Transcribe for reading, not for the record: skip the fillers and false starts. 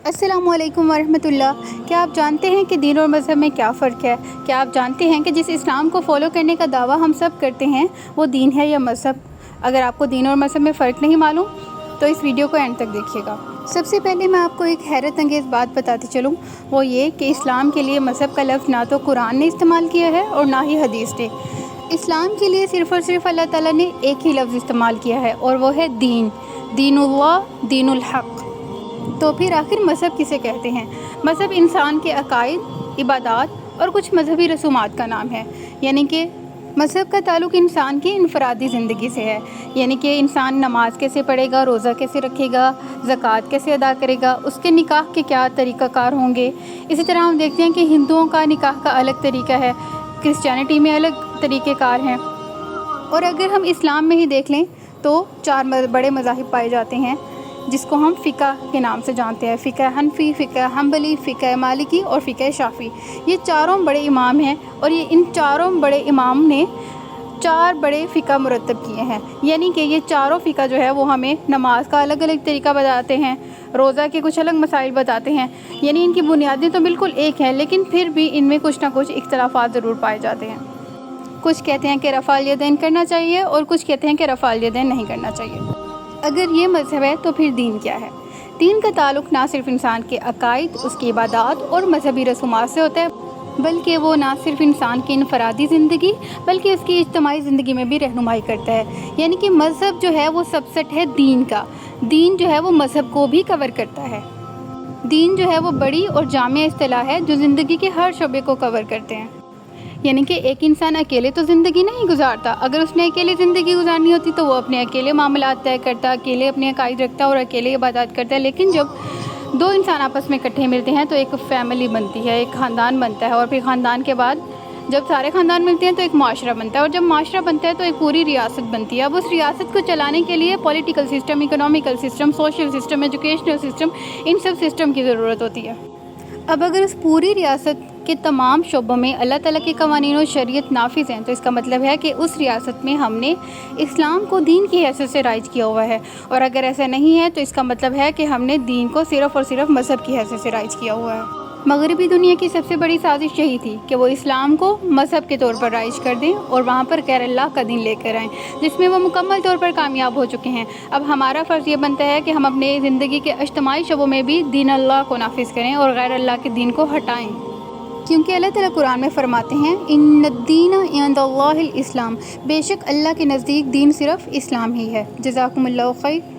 السلام علیکم ورحمۃ اللہ۔ کیا آپ جانتے ہیں کہ دین اور مذہب میں کیا فرق ہے؟ کیا آپ جانتے ہیں کہ جس اسلام کو فالو کرنے کا دعویٰ ہم سب کرتے ہیں وہ دین ہے یا مذہب؟ اگر آپ کو دین اور مذہب میں فرق نہیں معلوم تو اس ویڈیو کو اینڈ تک دیکھیے گا۔ سب سے پہلے میں آپ کو ایک حیرت انگیز بات بتاتی چلوں، وہ یہ کہ اسلام کے لیے مذہب کا لفظ نہ تو قرآن نے استعمال کیا ہے اور نہ ہی حدیث نے۔ اسلام کے لیے صرف اور صرف اللہ تعالیٰ نے ایک ہی لفظ استعمال کیا ہے اور وہ ہے دین، دین اللہ، دین الحق۔ تو پھر آخر مذہب کسے کہتے ہیں؟ مذہب انسان کے عقائد، عبادات اور کچھ مذہبی رسومات کا نام ہے، یعنی کہ مذہب کا تعلق انسان کی انفرادی زندگی سے ہے، یعنی کہ انسان نماز کیسے پڑھے گا، روزہ کیسے رکھے گا، زکوٰۃ کیسے ادا کرے گا، اس کے نکاح کے کیا طریقہ کار ہوں گے۔ اسی طرح ہم دیکھتے ہیں کہ ہندوؤں کا نکاح کا الگ طریقہ ہے، کرسچینٹی میں الگ طریقہ کار ہیں، اور اگر ہم اسلام میں ہی دیکھ لیں تو 4 بڑے مذاہب پائے جاتے ہیں جس کو ہم فقہ کے نام سے جانتے ہیں: فقہ حنفی، فقہ حنبلی، فقہ مالکی اور فقہ شافعی۔ یہ چاروں بڑے امام ہیں اور ان چاروں بڑے امام نے 4 بڑے فقہ مرتب کیے ہیں، یعنی کہ یہ چاروں فقہ جو ہے وہ ہمیں نماز کا الگ الگ طریقہ بتاتے ہیں، روزہ کے کچھ الگ مسائل بتاتے ہیں، یعنی ان کی بنیادیں تو بالکل ایک ہیں لیکن پھر بھی ان میں کچھ نہ کچھ اختلافات ضرور پائے جاتے ہیں۔ کچھ کہتے ہیں کہ رفع الیدین کرنا چاہیے اور کچھ کہتے ہیں کہ رفع الیدین نہیں کرنا چاہیے۔ اگر یہ مذہب ہے تو پھر دین کیا ہے؟ دین کا تعلق نہ صرف انسان کے عقائد، اس کی عبادات اور مذہبی رسومات سے ہوتا ہے، بلکہ وہ نہ صرف انسان کی انفرادی زندگی بلکہ اس کی اجتماعی زندگی میں بھی رہنمائی کرتا ہے، یعنی کہ مذہب جو ہے وہ سب سیٹ ہے دین کا۔ دین جو ہے وہ مذہب کو بھی کور کرتا ہے۔ دین جو ہے وہ بڑی اور جامع اصطلاح ہے جو زندگی کے ہر شعبے کو کور کرتے ہیں، یعنی کہ ایک انسان اکیلے تو زندگی نہیں گزارتا۔ اگر اس نے اکیلے زندگی گزارنی ہوتی تو وہ اپنے اکیلے معاملات طے کرتا، اکیلے اپنے عقائد رکھتا اور اکیلے عبادات کرتا ہے، لیکن جب 2 انسان آپس میں اکٹھے ملتے ہیں تو ایک فیملی بنتی ہے، ایک خاندان بنتا ہے، اور پھر خاندان کے بعد جب سارے خاندان ملتے ہیں تو ایک معاشرہ بنتا ہے، اور جب معاشرہ بنتا ہے تو ایک پوری ریاست بنتی ہے۔ اب اس ریاست کو چلانے کے لیے political system, economical system, social system, educational system, ان سب سسٹم کی ضرورت ہوتی ہے۔ اب اگر اس پوری ریاست کے تمام شعبوں میں اللہ تعالیٰ کے قوانین و شریعت نافذ ہیں تو اس کا مطلب ہے کہ اس ریاست میں ہم نے اسلام کو دین کی حیثیت سے رائج کیا ہوا ہے، اور اگر ایسا نہیں ہے تو اس کا مطلب ہے کہ ہم نے دین کو صرف اور صرف مذہب کی حیثیت سے رائج کیا ہوا ہے۔ مغربی دنیا کی سب سے بڑی سازش یہی تھی کہ وہ اسلام کو مذہب کے طور پر رائج کر دیں اور وہاں پر غیر اللہ کا دین لے کر آئیں، جس میں وہ مکمل طور پر کامیاب ہو چکے ہیں۔ اب ہمارا فرض یہ بنتا ہے کہ ہم اپنے زندگی کے اجتماعی شعبوں میں بھی دین اللہ کو نافذ کریں اور غیر اللہ کے دین کو ہٹائیں، کیونکہ اللہ تعالیٰ قرآن میں فرماتے ہیں ان الدین عند اللہ الاسلام، بے شک اللہ کے نزدیک دین صرف اسلام ہی ہے۔ جزاکم اللہ خیر۔